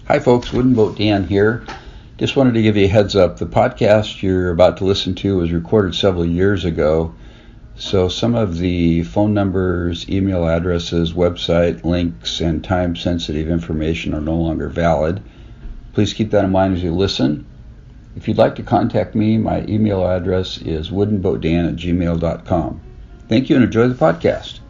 Hi folks, Wooden Boat Dan here. Just wanted to give you a heads up. The podcast you're about to listen to was recorded several years ago, so some of the phone numbers, email addresses, website links, and time-sensitive information are no longer valid. Please keep that in mind as you listen. If you'd like to contact me, my email address is woodenboatdan@gmail.com. Thank you and enjoy the podcast.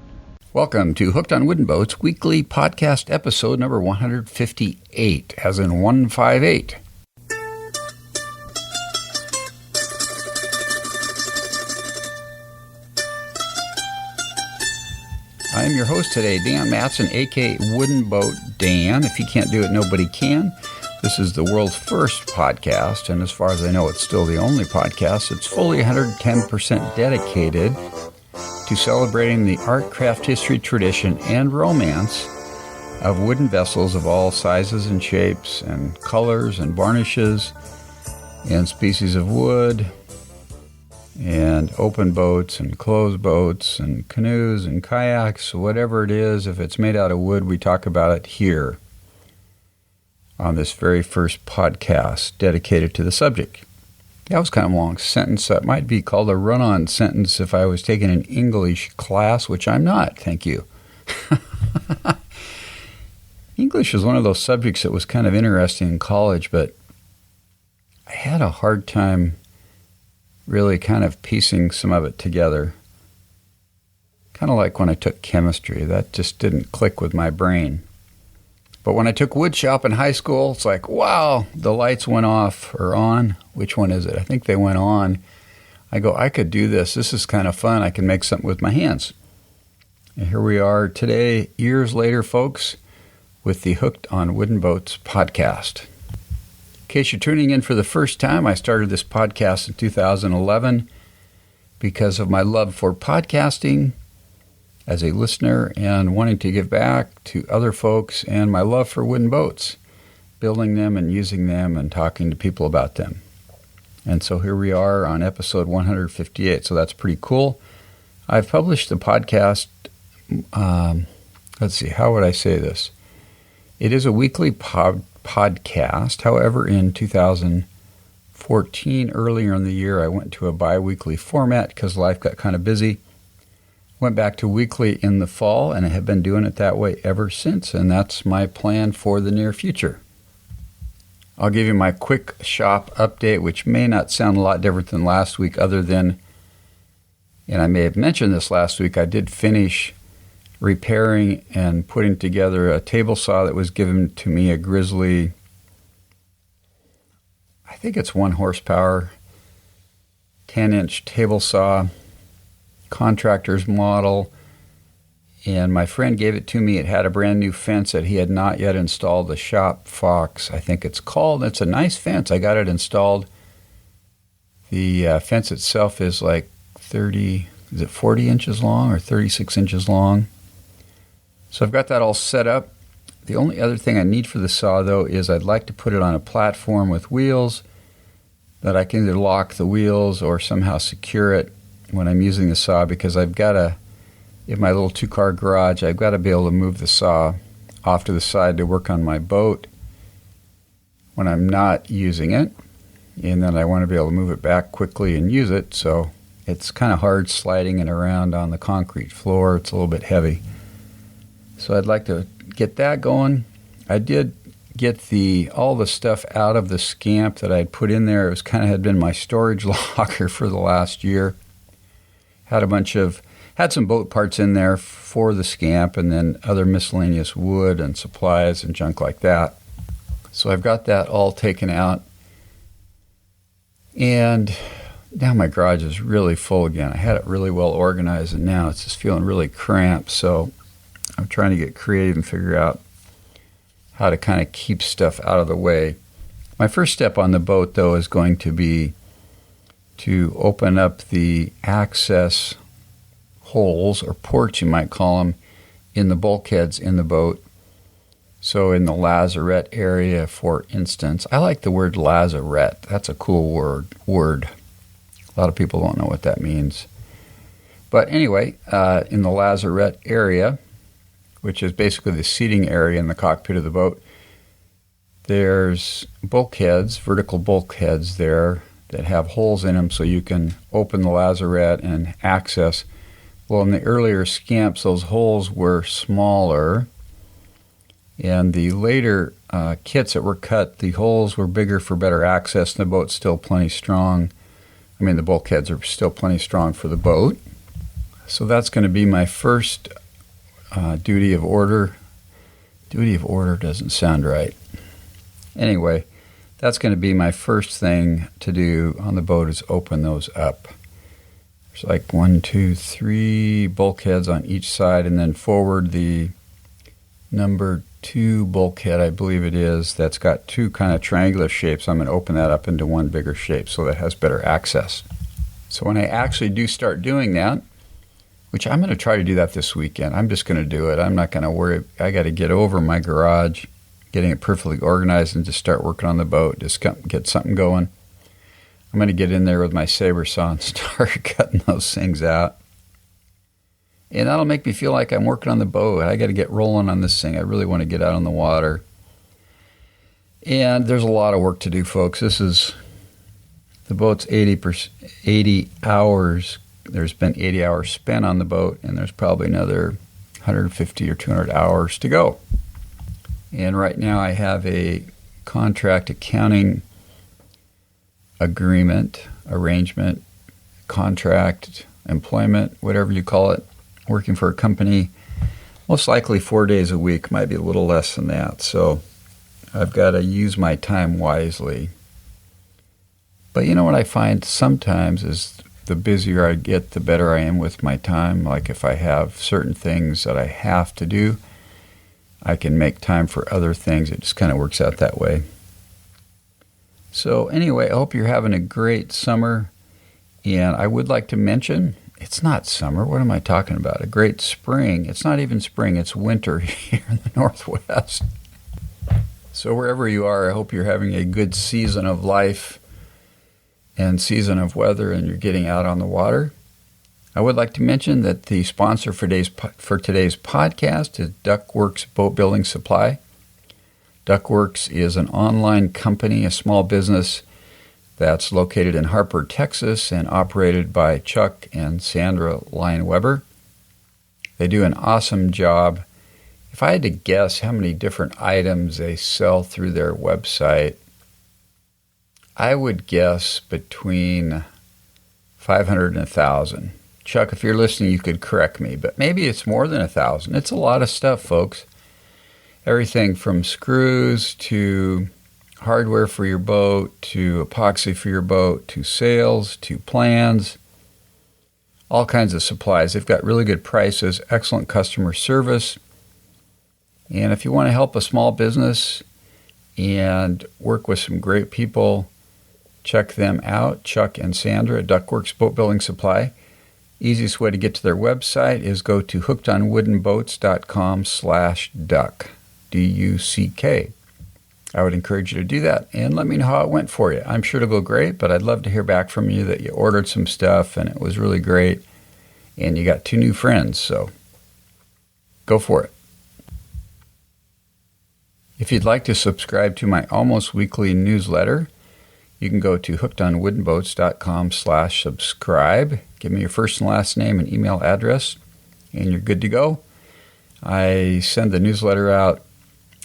Welcome to Hooked on Wooden Boats weekly podcast episode number 158, as in 158. I am your host today, Dan Matson, aka Wooden Boat Dan. If you can't do it, nobody can. This is the world's first podcast, and as far as I know, it's still the only podcast. It's fully 110% dedicated to celebrating the art, craft, history, tradition, and romance of wooden vessels of all sizes and shapes and colors and varnishes and species of wood and open boats and closed boats and canoes and kayaks, whatever it is. If it's made out of wood, we talk about it here on this very first podcast dedicated to the subject. That was kind of a long sentence. That might be called a run-on sentence if I was taking an English class, which I'm not, thank you. English is one of those subjects that was kind of interesting in college, but I had a hard time really kind of piecing some of it together. Kind of like when I took chemistry. That just didn't click with my brain. But when I took woodshop in high school, it's like, wow, the lights went off or on. Which one is it? I think they went on. I go, I could do this. This is kind of fun. I can make something with my hands. And here we are today, years later, folks, with the Hooked on Wooden Boats podcast. In case you're tuning in for the first time, I started this podcast in 2011 because of my love for podcasting as a listener and wanting to give back to other folks, and my love for wooden boats, building them and using them and talking to people about them. And so here we are on episode 158, so that's pretty cool. I've published the podcast, let's see, how would I say this? It is a weekly podcast. However, in 2014, earlier in the year, I went to a bi-weekly format because life got kind of busy. Went back to weekly in the fall, and I have been doing it that way ever since, and that's my plan for the near future. I'll give you my quick shop update, which may not sound a lot different than last week, other than, and I may have mentioned this last week, I did finish repairing and putting together a table saw that was given to me, a Grizzly, I think it's 1 horsepower, 10-inch table saw, contractor's model, and my friend gave it to me. It had a brand new fence that he had not yet installed, the Shop Fox, I think it's called. It's a nice fence. I got it installed. The fence itself is like 40 inches long or 36 inches long. So I've got that all set up. The only other thing I need for the saw, though, is I'd like to put it on a platform with wheels that I can either lock the wheels or somehow secure it when I'm using the saw, because I've got to, in my little 2-car garage, I've got to be able to move the saw off to the side to work on my boat when I'm not using it, and then I want to be able to move it back quickly and use it, so it's kind of hard sliding it around on the concrete floor. It's a little bit heavy. So I'd like to get that going. I did get all the stuff out of the Scamp that I'd put in there. It was kind of had been my storage locker for the last year. Had some boat parts in there for the Scamp, and then other miscellaneous wood and supplies and junk like that. So I've got that all taken out. And now my garage is really full again. I had it really well organized, and now it's just feeling really cramped. So I'm trying to get creative and figure out how to kind of keep stuff out of the way. My first step on the boat, though, is going to be to open up the access holes, or ports you might call them, in the bulkheads in the boat. So in the lazarette area, for instance, I like the word lazarette. That's a cool word. A lot of people don't know what that means. But anyway, in the lazarette area, which is basically the seating area in the cockpit of the boat, There's bulkheads, vertical bulkheads there that have holes in them so you can open the lazarette and access. Well, in the earlier scamps, those holes were smaller. And the later kits that were cut, the holes were bigger for better access, and the boat's still plenty strong. I mean, the bulkheads are still plenty strong for the boat. So that's going to be my first duty of order. Duty of order doesn't sound right. Anyway, that's going to be my first thing to do on the boat is open those up. There's like 1, 2, 3 bulkheads on each side, and then forward the number 2 bulkhead, I believe it is, that's got 2 kind of triangular shapes. I'm going to open that up into one bigger shape so that has better access. So when I actually do start doing that, which I'm going to try to do that this weekend, I'm just going to do it. I'm not going to worry. I got to get over my garage, getting it perfectly organized, and just start working on the boat, just get something going. I'm going to get in there with my saber saw and start cutting those things out. And that'll make me feel like I'm working on the boat. I got to get rolling on this thing. I really want to get out on the water. And there's a lot of work to do, folks. The boat's 80 hours. There's been 80 hours spent on the boat, and there's probably another 150 or 200 hours to go. And right now I have a contract accounting arrangement, contract, employment, whatever you call it, working for a company, most likely 4 days a week, might be a little less than that. So I've got to use my time wisely. But you know what I find sometimes is the busier I get, the better I am with my time. Like if I have certain things that I have to do, I can make time for other things. It just kind of works out that way. So anyway, I hope you're having a great summer. And I would like to mention, it's not summer. What am I talking about? A great spring. It's not even spring. It's winter here in the Northwest. So wherever you are, I hope you're having a good season of life and season of weather, and you're getting out on the water. I would like to mention that the sponsor for today's podcast is Duckworks Boat Building Supply. Duckworks is an online company, a small business that's located in Harper, Texas, and operated by Chuck and Sandra Lyon-Weber. They do an awesome job. If I had to guess how many different items they sell through their website, I would guess between 500 and 1,000. Chuck, if you're listening, you could correct me, but maybe it's more than 1,000. It's a lot of stuff, folks. Everything from screws to hardware for your boat, to epoxy for your boat, to sails, to plans, all kinds of supplies. They've got really good prices, excellent customer service. And if you want to help a small business and work with some great people, check them out, Chuck and Sandra at Duckworks Boat Building Supply. Easiest way to get to their website is go to hookedonwoodenboats.com/duck, D-U-C-K. I would encourage you to do that and let me know how it went for you. I'm sure it'll go great, but I'd love to hear back from you that you ordered some stuff and it was really great and you got 2 new friends, so go for it. If you'd like to subscribe to my almost weekly newsletter, you can go to hookedonwoodenboats.com/subscribe. Give me your first and last name and email address, and you're good to go. I send the newsletter out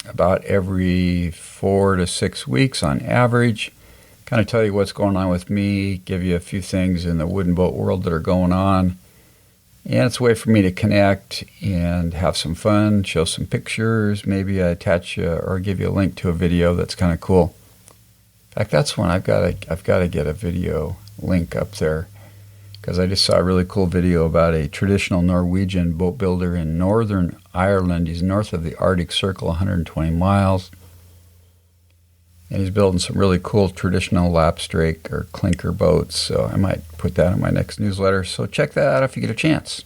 about every 4 to 6 weeks on average. Kind of tell you what's going on with me, give you a few things in the wooden boat world that are going on. And it's a way for me to connect and have some fun, show some pictures. Maybe I attach or give you a link to a video that's kind of cool. In fact, that's one I've got to get a video link up there, because I just saw a really cool video about a traditional Norwegian boat builder in Northern Ireland. He's north of the Arctic Circle, 120 miles. And he's building some really cool traditional lapstrake or clinker boats. So I might put that in my next newsletter. So check that out if you get a chance.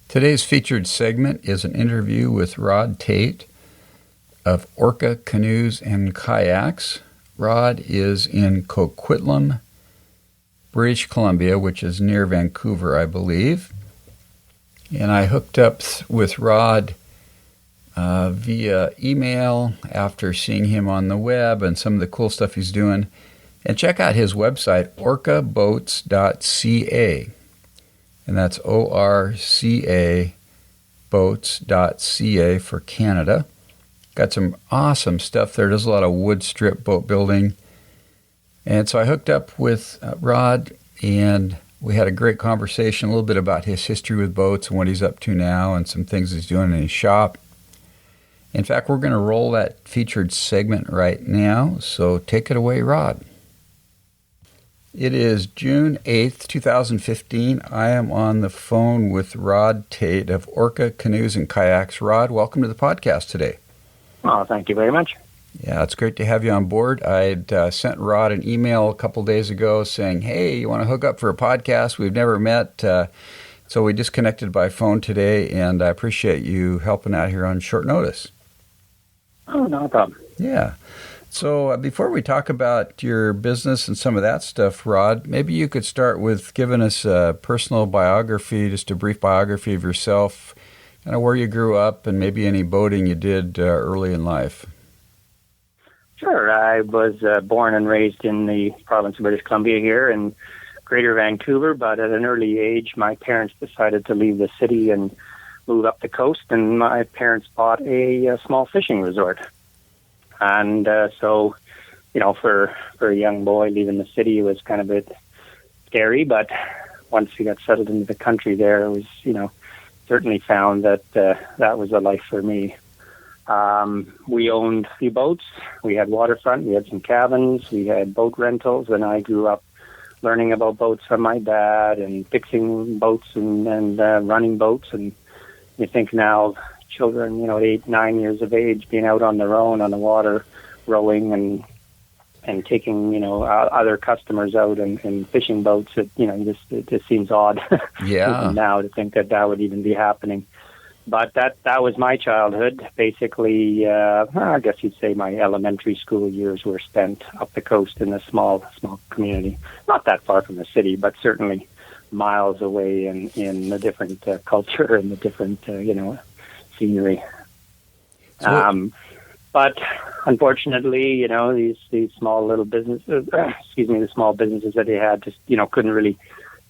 Today's featured segment is an interview with Rod Tait of Orca Canoes and Kayaks. Rod is in Coquitlam, British Columbia, which is near Vancouver, I believe. And I hooked up with Rod via email after seeing him on the web and some of the cool stuff he's doing. And check out his website, orcaboats.ca. And that's ORCA boats.ca for Canada. Got some awesome stuff there. Does a lot of wood strip boat building. And so I hooked up with Rod, and we had a great conversation, a little bit about his history with boats and what he's up to now and some things he's doing in his shop. In fact, we're going to roll that featured segment right now, so take it away, Rod. It is June 8th, 2015. I am on the phone with Rod Tait of Orca Canoes and Kayaks. Rod, welcome to the podcast today. Oh, thank you very much. Yeah, it's great to have you on board. I'd sent Rod an email a couple days ago saying, hey, you want to hook up for a podcast? We've never met. So we just connected by phone today, and I appreciate you helping out here on short notice. Oh, no problem. Yeah. So before we talk about your business and some of that stuff, Rod, maybe you could start with giving us a personal biography, just a brief biography of yourself, kind of where you grew up and maybe any boating you did early in life. Sure. I was born and raised in the province of British Columbia here in Greater Vancouver, but at an early age, my parents decided to leave the city and move up the coast, and my parents bought a small fishing resort. And so, for a young boy leaving the city, it was kind of a bit scary. But once we got settled into the country there, it was, certainly found that that was a life for me. We owned a few boats. We had waterfront. We had some cabins. We had boat rentals. And I grew up learning about boats from my dad and fixing boats and running boats. And you think now, children, 8, 9 years of age, being out on their own on the water, rowing and taking, other customers out and fishing boats, it just seems odd. Yeah. Now to think that would even be happening. But that was my childhood. Basically, I guess you'd say my elementary school years were spent up the coast in a small community. Not that far from the city, but certainly miles away in the different culture and the different, scenery. But unfortunately, these small little businesses, the small businesses that they had just, couldn't really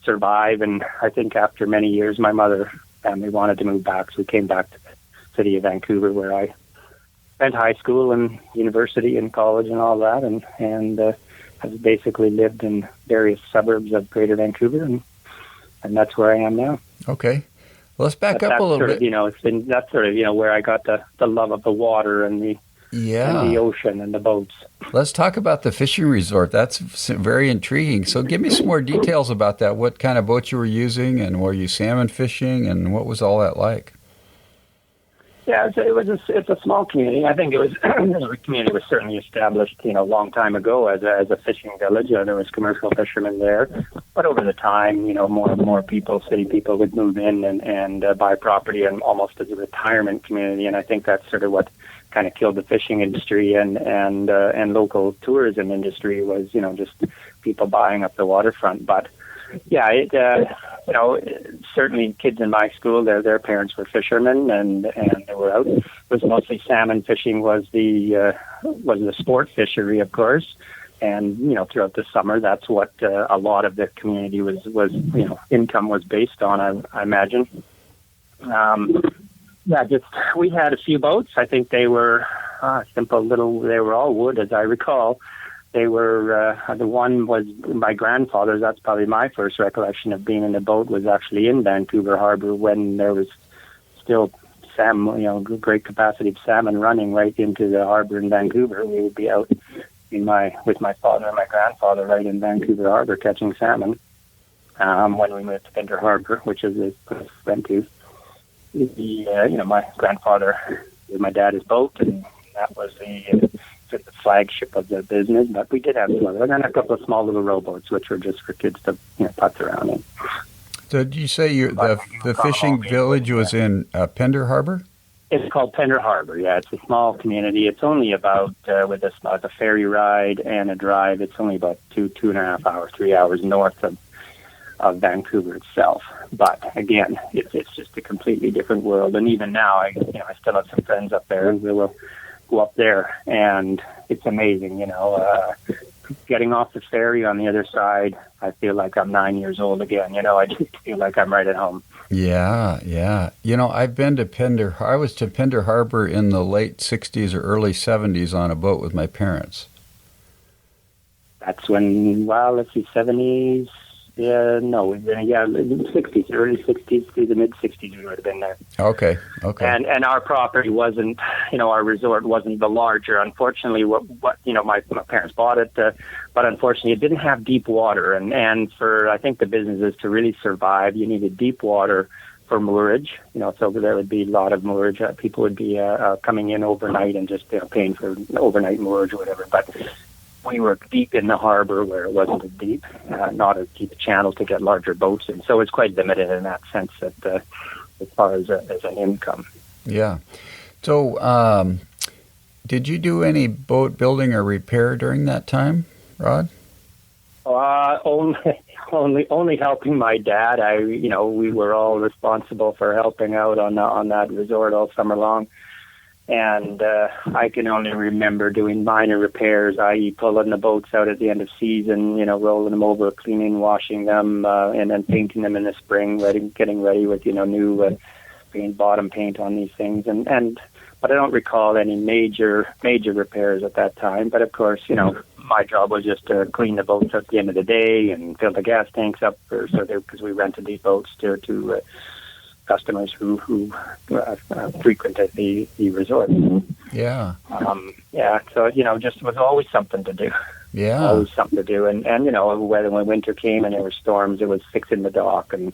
survive. And I think after many years, my mother family wanted to move back. So we came back to the city of Vancouver, where I spent high school and university and college and all that, and have basically lived in various suburbs of Greater Vancouver, and that's where I am now. Okay. Well, let's back up a little bit. That's sort of, where I got the love of the water and the ocean and the boats. Let's talk about the fishing resort. That's very intriguing. So give me some more details about that. What kind of boats you were using, and were you salmon fishing, and what was all that like? Yeah, it's a small community. I think it was the community was certainly established, a long time ago as a fishing village. There was commercial fishermen there, but over the time, more and more people, city people, would move in and buy property, and almost as a retirement community. And I think that's sort of what kind of killed the fishing industry and local tourism industry was, just people buying up the waterfront. But yeah, certainly kids in my school, their parents were fishermen, and they were out. It was mostly salmon fishing was the sport fishery, of course. And, throughout the summer, that's what a lot of the community was income was based on, I imagine. We had a few boats. I think they were simple little, they were all wood, as I recall. They were, the one was my grandfather's. That's probably my first recollection of being in a boat, was actually in Vancouver Harbor when there was still salmon, great capacity of salmon running right into the harbor in Vancouver. We would be out with my father and my grandfather right in Vancouver Harbor catching salmon. When we moved to Pinter Harbor, which is the place we went to, my grandfather with my dad's boat, and that was the flagship of the business. But we did have some other, and a couple of small little rowboats, which were just for kids to putz around in. So did you say the fishing village was in Pender Harbor? It's called Pender Harbor. Yeah, it's a small community. It's only about with a ferry ride and a drive. It's only about 2.5 hours, 3 hours north Vancouver itself. But again, it's just a completely different world. And even now, I still have some friends up there, and we will go up there, and it's amazing. Getting off the ferry on the other side, I feel like I'm 9 years old again. I just feel like I'm right at home. Yeah. I've been to I was to Pender Harbor in the late 60s or early 70s on a boat with my parents. That's when, let's see, 70s, 60s, early 60s through the mid-60s we would have been there. Okay. And our property wasn't, our resort wasn't the larger. Unfortunately, my parents bought it, but unfortunately it didn't have deep water. And for, I think, the businesses to really survive, you needed deep water for moorage. So there would be a lot of moorage. People would be coming in overnight and just paying for overnight moorage or whatever. But we were deep in the harbor where it wasn't as deep, not as deep a channel to get larger boats in. So it's quite limited in that sense that as far as an income. Yeah. So did you do any boat building or repair during that time, Rod? Only helping my dad. We were all responsible for helping out on that resort all summer long. And I can only remember doing minor repairs, i.e. pulling the boats out at the end of season, rolling them over, cleaning, washing them, and then painting them in the spring, getting ready with, new bottom paint on these things. But I don't recall any major repairs at that time. But of course, my job was just to clean the boats at the end of the day and fill the gas tanks up, because we rented these boats to customers who frequented the resort. Yeah. So just was always something to do. Yeah. Always something to do, and when winter came and there were storms, it was fixing the dock and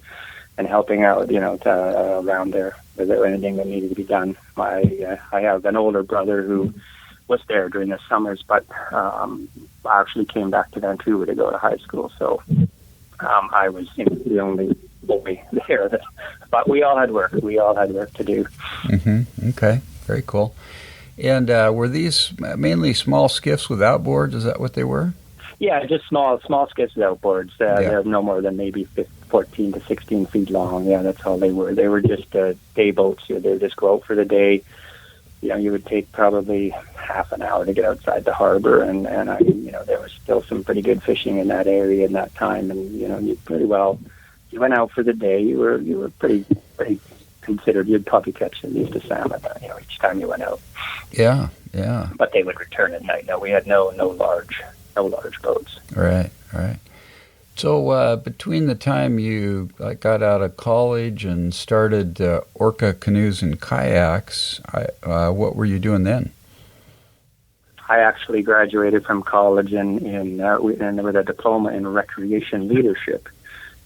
helping out, around there. Was there anything that needed to be done? I have an older brother who was there during the summers, but I actually came back to Vancouver to go to high school, so I was the only boy there. But we all had work. We all had work to do. Mm-hmm. Okay. Very cool. And were these mainly small skiffs with outboards? Is that what they were? Yeah, just small skiffs with outboards. They're no more than maybe 14 to 16 feet long. Yeah, that's all they were. They were just day boats. They would just go out for the day. You would take probably half an hour to get outside the harbor, and there was still some pretty good fishing in that area in that time, and you went out for the day. You were pretty considered. You'd probably catch at least a salmon, each time you went out. Yeah. But they would return at night. No, we had no large boats. Right. So between the time you got out of college and started Orca Canoes and Kayaks, what were you doing then? I actually graduated from college and with a diploma in recreation leadership.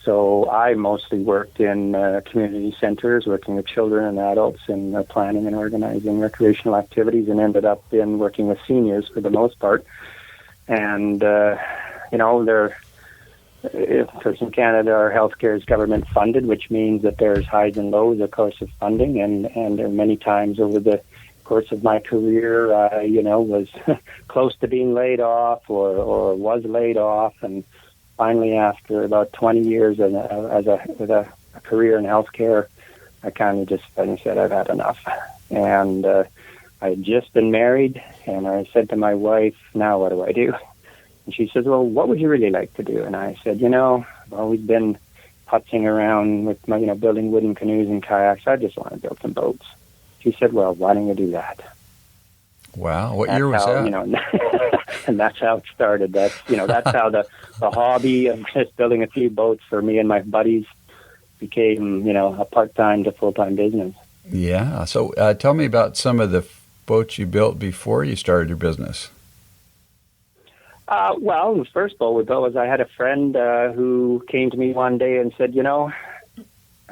So I mostly worked in community centers, working with children and adults in planning and organizing recreational activities, and ended up in working with seniors for the most part. And, because in Canada, our healthcare is government funded, which means that there's highs and lows, of course, of funding. And many times over the course of my career, was close to being laid off or was laid off. And finally, after about 20 years with a career in healthcare, I kind of just said I've had enough. And I had just been married, and I said to my wife, now what do I do? And she says, well, what would you really like to do? And I said, I've always been putzing around with my, building wooden canoes and kayaks. I just want to build some boats. She said, well, why don't you do that? Wow. What year was that? And that's how it started. That's how the hobby of just building a few boats for me and my buddies became, a part-time to full-time business. Yeah. So tell me about some of the boats you built before you started your business. Well, the first boat we built was I had a friend who came to me one day and said, I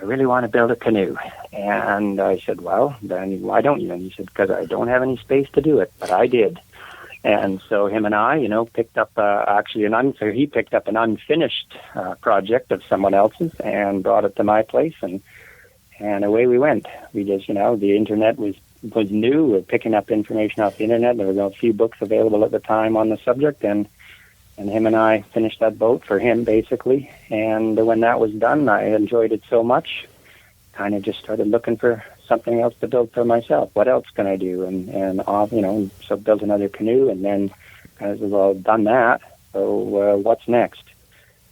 really want to build a canoe. And I said, well, then why don't you? And he said, because I don't have any space to do it, but I did. And so him and I, picked up he picked up an unfinished project of someone else's and brought it to my place, and away we went. We just, the internet was new. We're picking up information off the internet. There were a few books available at the time on the subject, and And him and I finished that boat for him, basically. And when that was done, I enjoyed it so much, kind of just started looking for something else to build for myself. What else can I do? So built another canoe, and then kind of, well, done that. So what's next?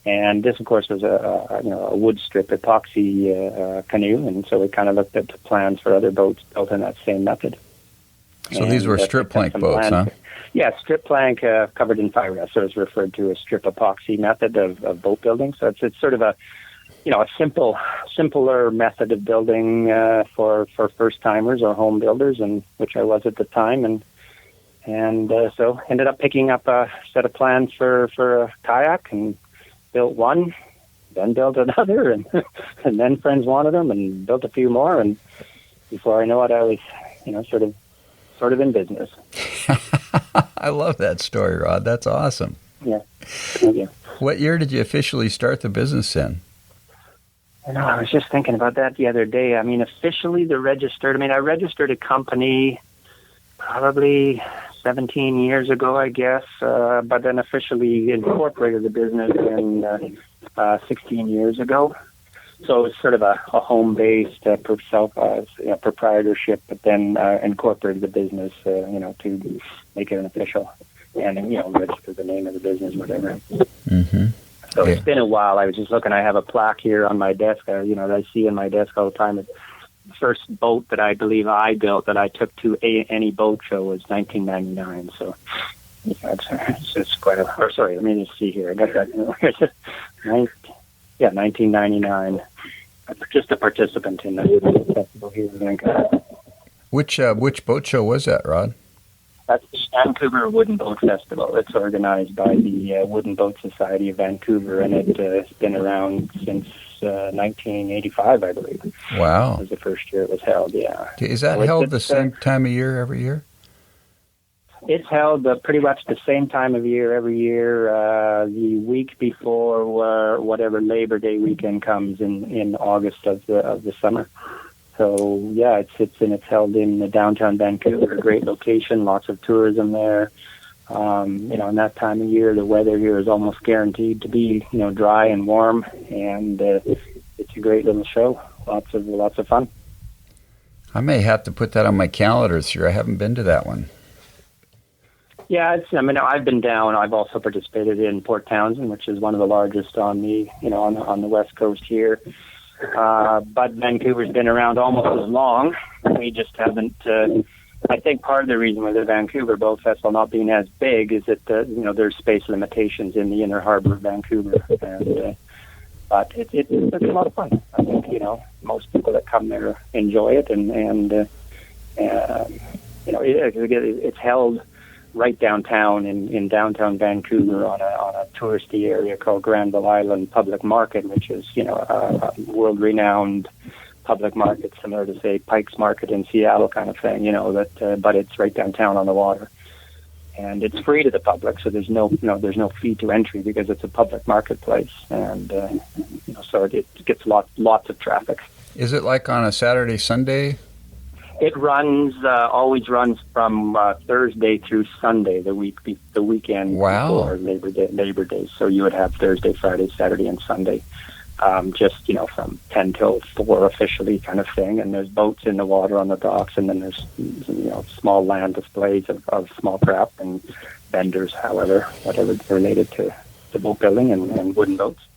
And this, of course, was a wood strip epoxy canoe, and so we kind of looked at the plans for other boats built in that same method. So these were strip plank boats, huh? Yeah, strip plank covered in fiberglass. So it's referred to as strip epoxy method of boat building. So it's sort of a simpler method of building for first timers or home builders, and which I was at the time, and so ended up picking up a set of plans for a kayak and built one, then built another, and and then friends wanted them and built a few more, and before I know it, I was sort of in business. I love that story, Rod. That's awesome. Yeah. Thank you. What year did you officially start the business in? I was just thinking about that the other day. I mean, officially I registered a company probably 17 years ago, I guess, but then officially incorporated the business in 16 years ago. So it's sort of a home-based proprietorship, but then incorporated the business, to make it an official and, register the name of the business, whatever. Mm-hmm. So It's been a while. I was just looking. I have a plaque here on my desk, that I see in my desk all the time. The first boat that I believe I built that I took to any boat show was 1999. So it's just quite a... Or sorry, let me just see here. I got that. 1999. Just a participant in the festival here in Vancouver. Which boat show was that, Rod? That's the Vancouver Wooden Boat Festival. It's organized by the Wooden Boat Society of Vancouver, and it's been around since 1985, I believe. Wow. It was the first year it was held, yeah. Is that held the same time of year every year? It's held pretty much the same time of year every year, the week before whatever Labor Day weekend comes in August of the summer. So yeah, it's held in downtown Vancouver, a great location, lots of tourism there. In that time of year, the weather here is almost guaranteed to be dry and warm, and it's a great little show. Lots of fun. I may have to put that on my calendar this year. I haven't been to that one. Yeah, I've been down. I've also participated in Port Townsend, which is one of the largest on the on the west coast here. But Vancouver's been around almost as long. We just haven't. I think part of the reason with the Vancouver Boat Festival not being as big is that there's space limitations in the inner harbor of Vancouver, but it's a lot of fun. I think most people that come there enjoy it, and it's held right downtown in downtown Vancouver on a touristy area called Granville Island Public Market, which is a world-renowned public market, similar to say Pike's Market in Seattle, kind of thing. But it's right downtown on the water, and it's free to the public, so there's no fee to entry because it's a public marketplace, and so it gets lots of traffic. Is it like on a Saturday, Sunday? It always runs from Thursday through Sunday, the weekend before Labor Day. So you would have Thursday, Friday, Saturday, and Sunday, from 10 till 4 officially, kind of thing. And there's boats in the water on the docks, and then there's small land displays of small craft and vendors, whatever related to boat building and wooden boats.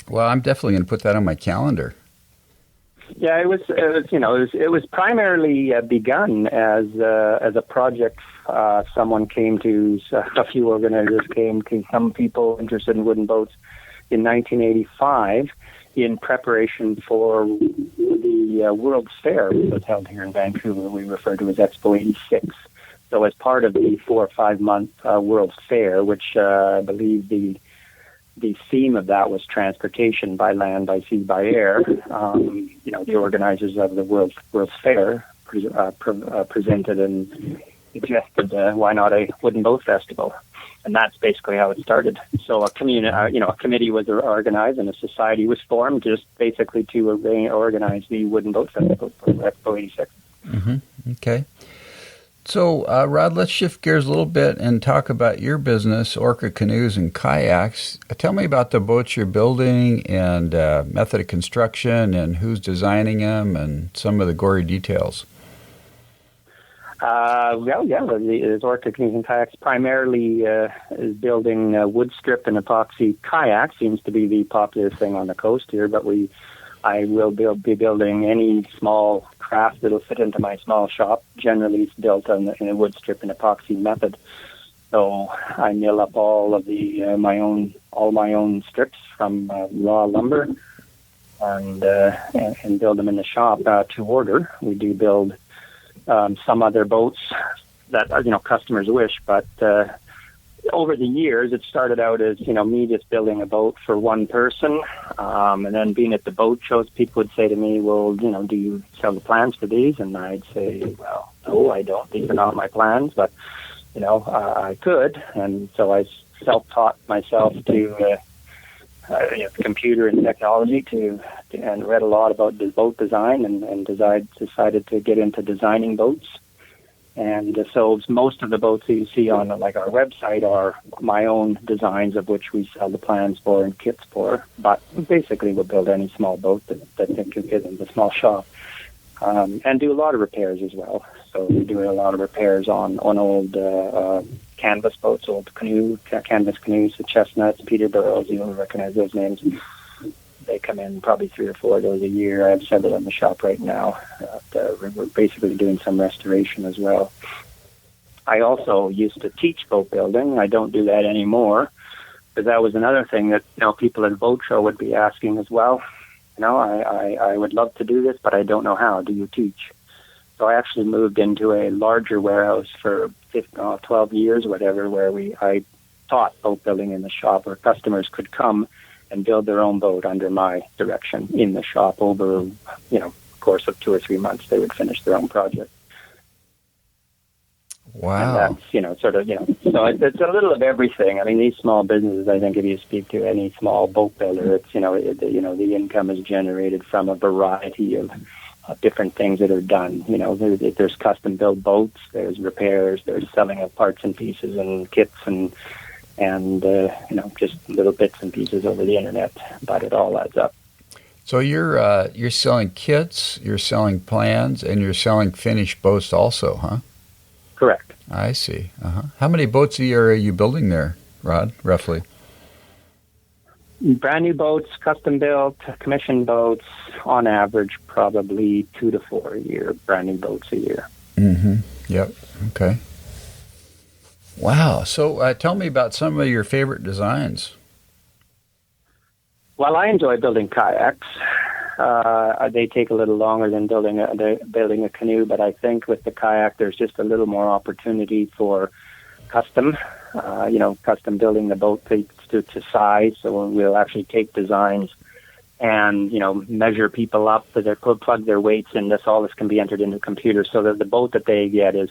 Well, I'm definitely going to put that on my calendar. Yeah, it was primarily begun as a project. Someone came to, a few organizers came to some people interested in wooden boats in 1985 in preparation for the World's Fair, which was held here in Vancouver. We refer to as Expo 86. So as part of the 4 or 5 month World's Fair, which I believe the theme of that was transportation by land, by sea, by air. The organizers of the World's Fair presented and suggested why not a wooden boat festival, and that's basically how it started. So a committee was organized and a society was formed, just basically to organize the wooden boat festival for Expo 86. Mm-hmm. Okay. So, Rod, let's shift gears a little bit and talk about your business, Orca Canoes and Kayaks. Tell me about the boats you're building and method of construction and who's designing them and some of the gory details. The Orca Canoes and Kayaks primarily is building wood strip and epoxy kayaks. Seems to be the popular thing on the coast here, but I will be building any small craft that'll fit into my small shop. Generally, it's built in a wood strip and epoxy method. So I mill up all of my own strips from raw lumber and build them in the shop to order. We do build some other boats that customers wish, but over the years, it started out as, me just building a boat for one person. And then being at the boat shows, people would say to me, well, do you sell the plans for these? And I'd say, well, no, I don't. These are not my plans, but, I could. And so I self-taught myself to computer and technology and read a lot about the boat design and decided to get into designing boats. And so most of the boats that you see on our website are my own designs, of which we sell the plans for and kits for. But basically, we'll build any small boat that can fit in the small shop, and do a lot of repairs as well. So we're doing a lot of repairs on old canvas boats, old canvas canoes, the Chestnuts, Peterboroughs. You'll recognize those names. They come in probably 3 or 4 of those a year. I have several in the shop right now. We're basically doing some restoration as well. I also used to teach boat building. I don't do that anymore, but that was another thing that people at a boat show would be asking as well. I would love to do this, but I don't know how. Do you teach? So I actually moved into a larger warehouse for 12 years or whatever, where I taught boat building in the shop, where customers could come and build their own boat under my direction in the shop. Over, course of 2 or 3 months, they would finish their own project. Wow. And that's, so it's a little of everything. I mean, these small businesses, I think if you speak to any small boat builder, it's, the income is generated from a variety of different things that are done. There's custom built boats, there's repairs, there's selling of parts and pieces and kits and just little bits and pieces over the internet, but it all adds up. So you're selling kits, you're selling plans, and you're selling finished boats also, huh? Correct. I see. How many boats a year are you building there, Rod, roughly? Brand new boats, custom built, commissioned boats, on average, probably 2 to 4 a year, brand new boats a year. Mm-hmm. Yep. Okay. Wow. So tell me about some of your favorite designs. Well, I enjoy building kayaks. They take a little longer than building a canoe, but I think with the kayak, there's just a little more opportunity for custom building the boat to size. So we'll actually take designs and, measure people up, so they plug their weights in. All this can be entered into the computer, so that the boat that they get is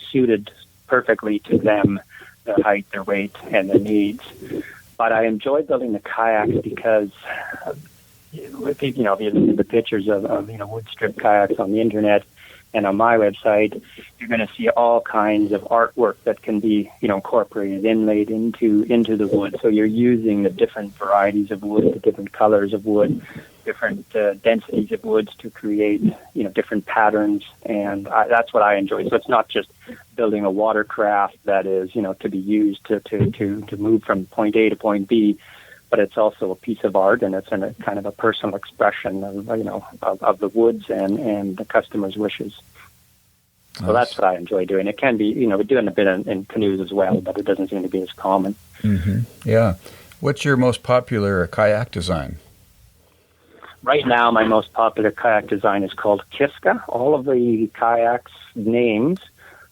suited perfectly to them, their height, their weight, and their needs. But I enjoy building the kayaks because, if you look at the pictures of wood strip kayaks on the internet and on my website, you're going to see all kinds of artwork that can be, incorporated, inlaid into the wood. So you're using the different varieties of wood, the different colors of wood, different densities of woods to create, different patterns, and that's what I enjoy. So it's not just building a watercraft that is, to be used to move from point A to point B, but it's also a piece of art, and it's a kind of a personal expression of the woods and the customer's wishes. So that's what I enjoy doing. It can be, we're doing a bit in canoes as well, but it doesn't seem to be as common. Mm-hmm. Yeah. What's your most popular kayak design? Right now, my most popular kayak design is called Kiska. All of the kayaks names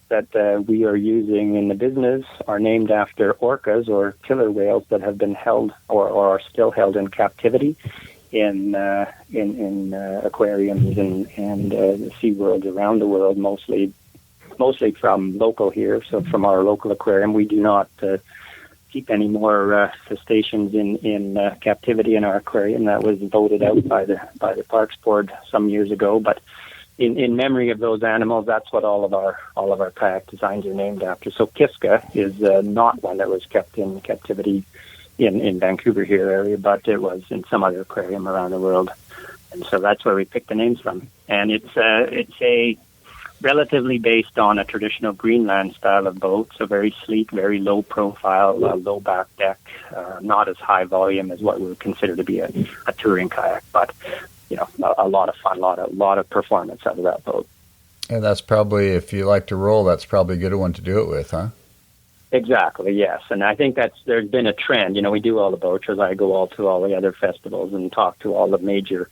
that we are using in the business are named after orcas, or killer whales, that have been held or are still held in captivity in aquariums and sea worlds around the world, mostly from local here. So from our local aquarium, we do not keep any more crustaceans in captivity in our aquarium. That was voted out by the Parks Board some years ago, but in memory of those animals, that's what all of our kayak designs are named after. So Kiska is not one that was kept in captivity in Vancouver here area, but it was in some other aquarium around the world. And so that's where we picked the names from. And it's a relatively based on a traditional Greenland style of boat, so very sleek, very low profile, low back deck, not as high volume as what we would consider to be a touring kayak, but a lot of fun, a lot of performance out of that boat. And that's probably, if you like to roll, that's probably a good one to do it with, huh? Exactly, yes. And I think there's been a trend. We do all the boat shows. I go to all the other festivals and talk to all the major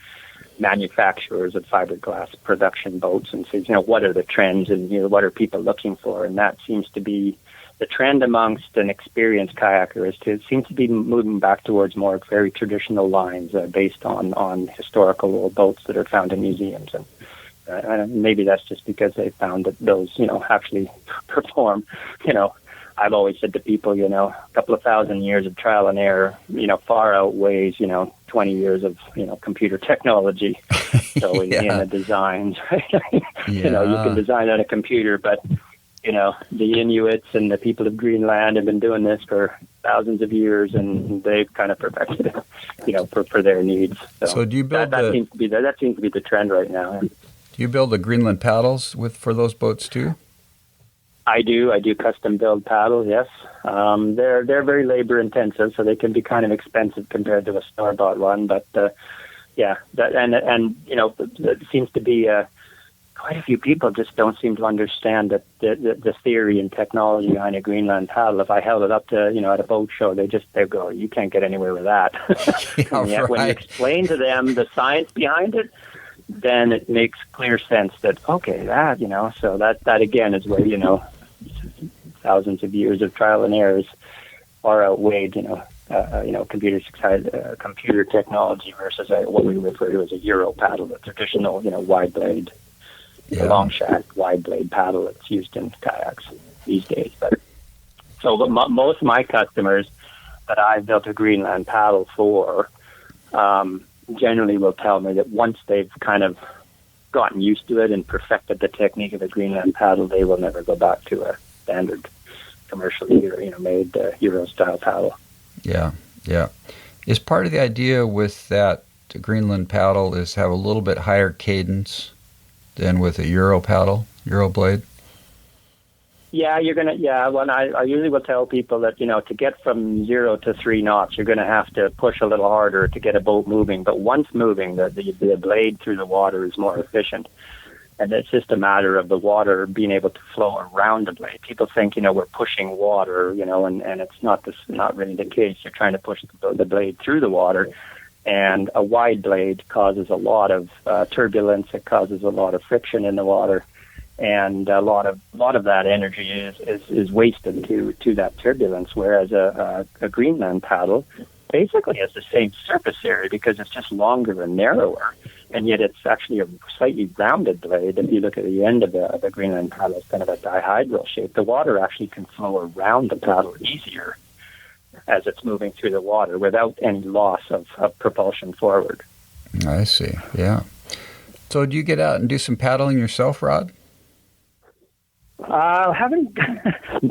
manufacturers of fiberglass production boats and says, what are the trends and what are people looking for? And that seems to be the trend amongst an experienced kayaker seems to be moving back towards more very traditional lines based on historical old boats that are found in museums. And maybe that's just because they found that those, actually perform, I've always said to people, a couple of thousand years of trial and error, far outweighs, 20 years of, computer technology. So in the designs, right? You can design on a computer, but, the Inuits and the people of Greenland have been doing this for thousands of years, and they've kind of perfected it, for their needs. So do you build that seems to be the trend right now. Do you build the Greenland paddles for those boats too? I do custom build paddles. Yes, they're very labor intensive, so they can be kind of expensive compared to a store bought one. But it seems to be quite a few people just don't seem to understand that the theory and technology behind a Greenland paddle. If I held it up to at a boat show, they go, you can't get anywhere with that. Right. When you explain to them the science behind it, then it makes clear sense that so that again is where thousands of years of trial and errors far outweighed computer technology versus what we refer to as a Euro paddle, a traditional wide blade, long shaft wide blade paddle that's used in kayaks these days. But most of my customers that I've built a Greenland paddle for generally will tell me that once they've kind of gotten used to it and perfected the technique of a Greenland paddle, they will never go back to a standard commercially made Euro style paddle. Yeah. Is part of the idea with that Greenland paddle is have a little bit higher cadence than with a Euro blade? Yeah, well, I usually will tell people that, to get from 0 to 3 knots, you're going to have to push a little harder to get a boat moving. But once moving, the blade through the water is more efficient. And it's just a matter of the water being able to flow around the blade. People think, we're pushing water, and it's not really the case. You're trying to push the blade through the water. And a wide blade causes a lot of turbulence. It causes a lot of friction in the water. And a lot of that energy is wasted to that turbulence, whereas a Greenland paddle basically has the same surface area because it's just longer and narrower, and yet it's actually a slightly rounded blade. If you look at the end of the Greenland paddle, it's kind of a dihedral shape. The water actually can flow around the paddle easier as it's moving through the water without any loss of propulsion forward. I see, yeah. So do you get out and do some paddling yourself, Rod? Haven't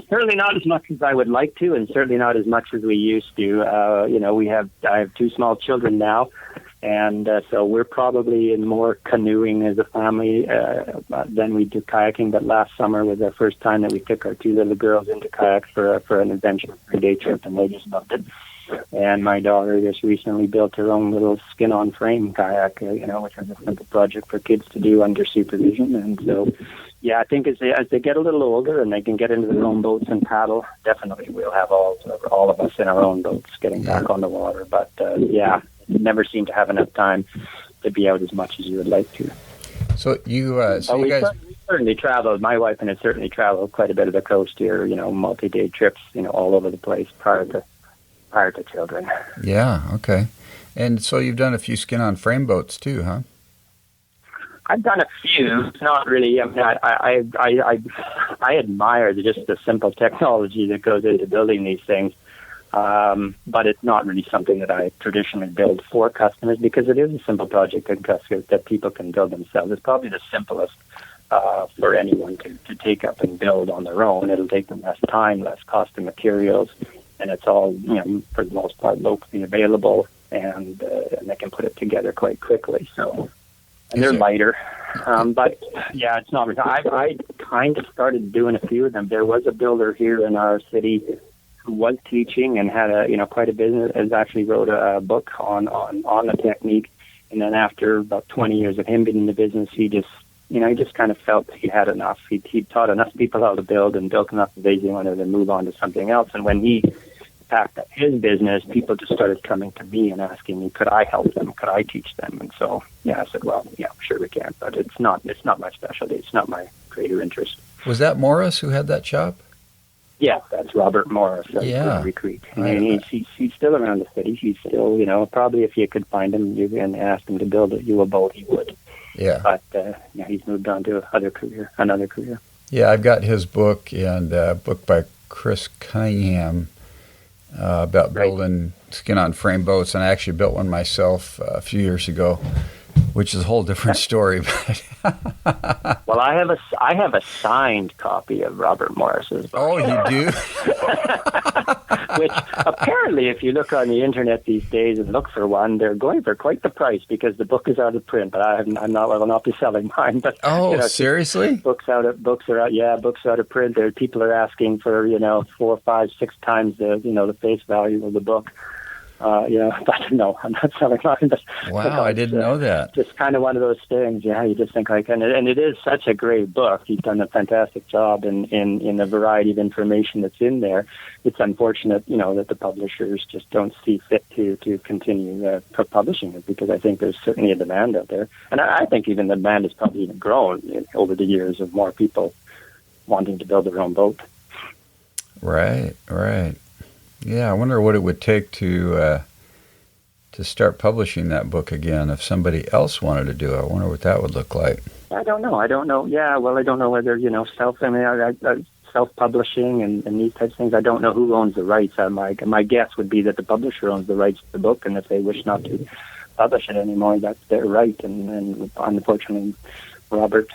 certainly not as much as I would like to, and certainly not as much as we used to. I have 2 small children now, and so we're probably in more canoeing as a family than we do kayaking. But last summer was the first time that we took our 2 little girls into kayaks for an adventure 3-day trip, and they just loved it. And my daughter just recently built her own little skin-on-frame kayak, which was a simple project for kids to do under supervision. And so, yeah, I think as they get a little older and they can get into their own boats and paddle, definitely we'll have all of us in our own boats getting back on the water. But, never seem to have enough time to be out as much as you would like to. So you guys... We certainly traveled. My wife and I certainly traveled quite a bit of the coast here, multi-day trips, all over the place prior to children. Yeah, okay. And so you've done a few skin-on-frame boats too, huh? I've done a few. It's not really. I mean, I admire just the simple technology that goes into building these things. But it's not really something that I traditionally build for customers because it is a simple project that people can build themselves. It's probably the simplest for anyone to take up and build on their own. It'll take them less time, less cost of materials, and it's all, for the most part, locally available, and they can put it together quite quickly. So, and they're lighter. But yeah, it's not. I kind of started doing a few of them. There was a builder here in our city who was teaching and had quite a business. Has actually wrote a book on the technique. And then after about 20 years of him being in the business, he just kind of felt he had enough. He taught enough people how to build and built enough that he wanted to move on to something else. And when he packed up his business, people just started coming to me and asking me, could I help them? Could I teach them? And so, I said, well, yeah, sure we can. But it's not my specialty. It's not my greater interest. Was that Morris who had that shop? Yeah, that's Robert Morris. Prairie Creek. And he's still around the city. He's still, probably if you could find him and ask him to build you a boat, he would. Yeah. But he's moved on to another career. Yeah, I've got his book and a book by Chris Cunningham about building skin-on frame boats, and I actually built one myself a few years ago, which is a whole different story. Well, I have a signed copy of Robert Morris's book. Oh, you do? Which apparently, if you look on the internet these days and look for one, they're going for quite the price because the book is out of print. But I will not be selling mine. But seriously? Books are out of print. There, people are asking for 4, 5, 6 times the face value of the book. But no, I'm not selling mine. But, wow, I didn't know that. Just kind of one of those things. Yeah, you just think and it is such a great book. He's done a fantastic job in the variety of information that's in there. It's unfortunate, that the publishers just don't see fit to continue publishing it because I think there's certainly a demand out there, and I think even the demand has probably even grown over the years of more people wanting to build their own boat. Right. Yeah, I wonder what it would take to start publishing that book again if somebody else wanted to do it. I wonder what that would look like. I don't know. Yeah, well, I don't know whether, self-publishing and these types of things. I don't know who owns the rights. My guess would be that the publisher owns the rights to the book, and if they wish not to publish it anymore, that's their right. And unfortunately, Robert,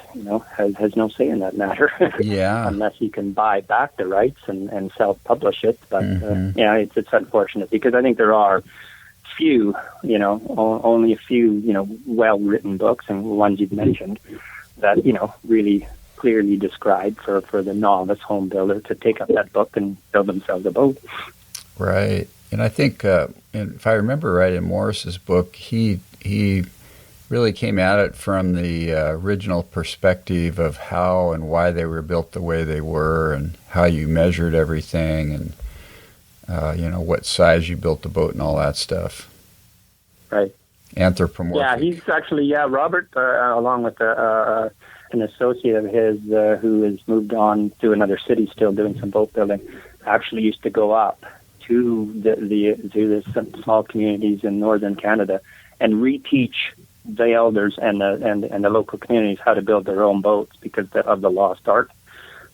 has no say in that matter. Yeah. Unless he can buy back the rights and self-publish it. But it's unfortunate because I think there are few, only a few, well-written books and ones you've mentioned that, really clearly describe for the novice home builder to take up that book and build themselves a boat. Right. And I think, if I remember right, in Morris's book, he really came at it from the original perspective of how and why they were built the way they were and how you measured everything and, what size you built the boat and all that stuff. Right. Anthropomorphic. Yeah, he's actually, Robert, along with an associate of his who has moved on to another city still doing some boat building, actually used to go up to the small communities in northern Canada and reteach the elders and the local communities how to build their own boats because of the lost art.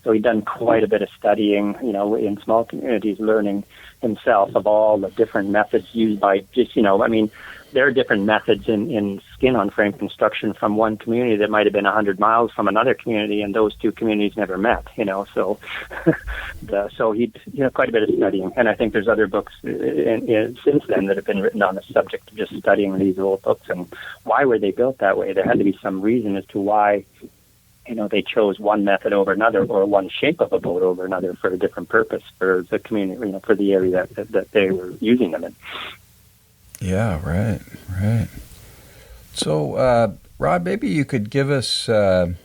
So he'd done quite a bit of studying, in small communities, learning himself of all the different methods used by there are different methods in skin-on-frame construction from one community that might have been 100 miles from another community, and those two communities never met, So so he quite a bit of studying. And I think there's other books since then that have been written on the subject of just studying these old books and why were they built that way. There had to be some reason as to why they chose one method over another or one shape of a boat over another for a different purpose for the community, for the area that they were using them in. Yeah, right. So, Rob, maybe you could give us the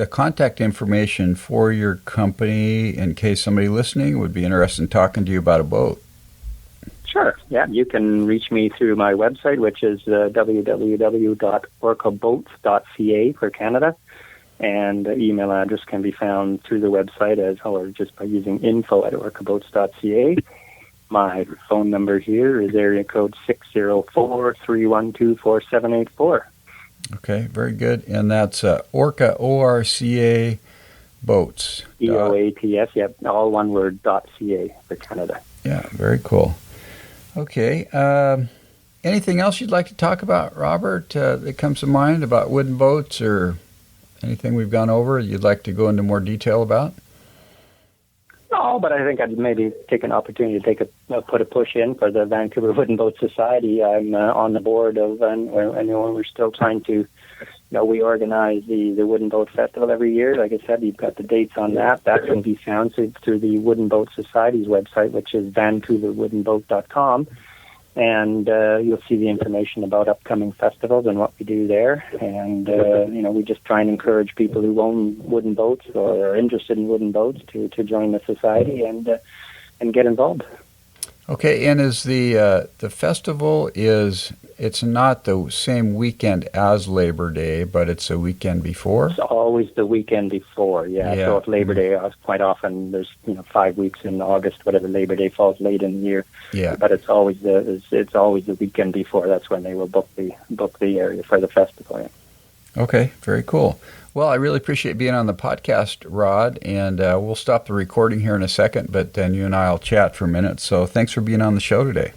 contact information for your company in case somebody listening would be interested in talking to you about a boat. Sure. Yeah, you can reach me through my website, which is www.orcaboats.ca for Canada. And the email address can be found through the website or just by using info@orcaboats.ca. My phone number here is area code 604-312-4784. Okay, very good. And that's Orca, O-R-C-A, boats. EOATS, yep, all one word, .ca for Canada. Yeah, very cool. Okay. Anything else you'd like to talk about, Robert, that comes to mind about wooden boats or anything we've gone over you'd like to go into more detail about? No, but I think I'd maybe take an opportunity to put a push in for the Vancouver Wooden Boat Society. I'm on the board of, and we're still trying to, we organize the Wooden Boat Festival every year. Like I said, you've got the dates on that. That can be found through the Wooden Boat Society's website, which is vancouverwoodenboat.com. And you'll see the information about upcoming festivals and what we do there. And, we just try and encourage people who own wooden boats or are interested in wooden boats to join the society and get involved. Okay, and is the festival it's not the same weekend as Labor Day, but it's a weekend before? It's always the weekend before, yeah. So if Labor Day, quite often there's 5 weeks in August, whatever Labor Day falls late in the year. Yeah. But it's always the weekend before. That's when they will book the area for the festival. Yeah. Okay, very cool. Well, I really appreciate being on the podcast, Rod, and we'll stop the recording here in a second, but then you and I will chat for a minute. So thanks for being on the show today.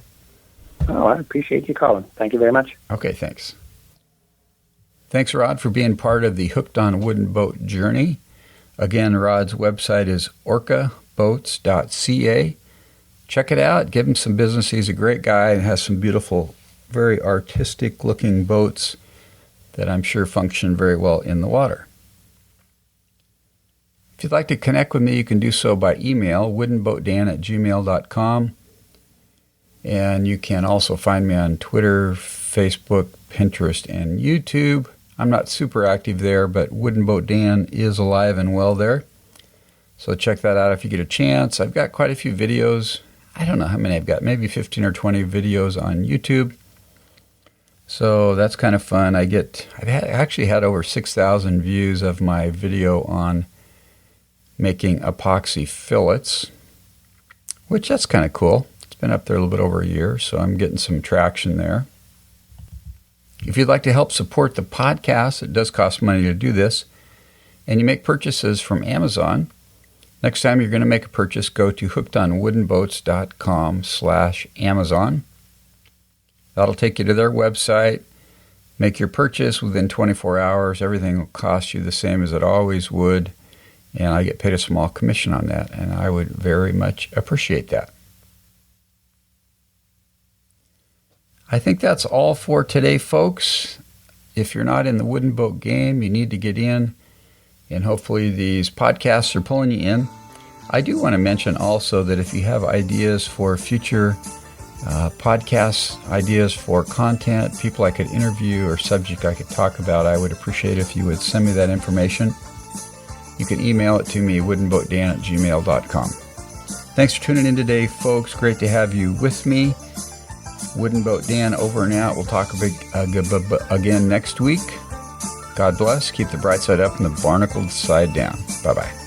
Oh, I appreciate you calling. Thank you very much. Okay, thanks. Thanks, Rod, for being part of the Hooked on Wooden Boat journey. Again, Rod's website is orcaboats.ca. Check it out. Give him some business. He's a great guy and has some beautiful, very artistic-looking boats that I'm sure function very well in the water. If you'd like to connect with me, you can do so by email, woodenboatdan@gmail.com. And you can also find me on Twitter, Facebook, Pinterest, and YouTube. I'm not super active there, but Wooden Boat Dan is alive and well there. So check that out if you get a chance. I've got quite a few videos. I don't know how many I've got, maybe 15 or 20 videos on YouTube. So that's kind of fun. I've actually had over 6,000 views of my video on making epoxy fillets, which that's kind of cool. It's been up there a little bit over a year, so I'm getting some traction there. If you'd like to help support the podcast, it does cost money to do this, and you make purchases from Amazon. Next time you're going to make a purchase, go to hookedonwoodenboats.com/Amazon. That'll take you to their website. Make your purchase within 24 hours. Everything will cost you the same as it always would, and I get paid a small commission on that, and I would very much appreciate that. I think that's all for today, folks. If you're not in the wooden boat game, you need to get in, and hopefully these podcasts are pulling you in. I do want to mention also that if you have ideas for future podcasts, ideas for content, people I could interview or subject I could talk about, I would appreciate if you would send me that information. You can email it to me, woodenboatdan@gmail.com. Thanks for tuning in today, folks. Great to have you with me. Wooden Boat Dan over and out. We'll talk again next week. God bless. Keep the bright side up and the barnacled side down. Bye-bye.